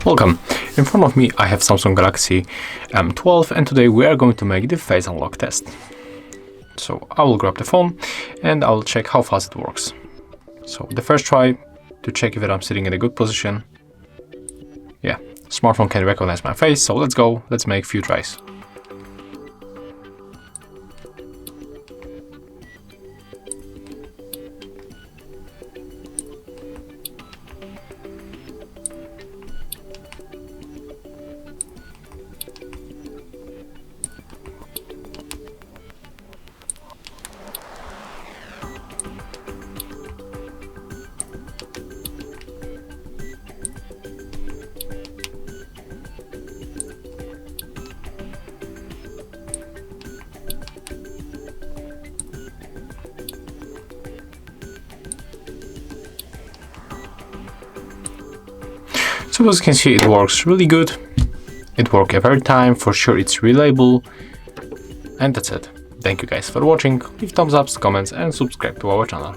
Welcome. In front of me I have Samsung Galaxy M12 and today we are going to make the face unlock test. So I will grab the phone and I will check how fast it works. So the first try to check if I'm sitting in a good position. Yeah, smartphone can recognize my face, so let's go, let's make a few tries. So as you can see, it works really good. It works every time, for sure it's reliable. And that's it. Thank you guys for watching, leave thumbs up, comments and subscribe to our channel.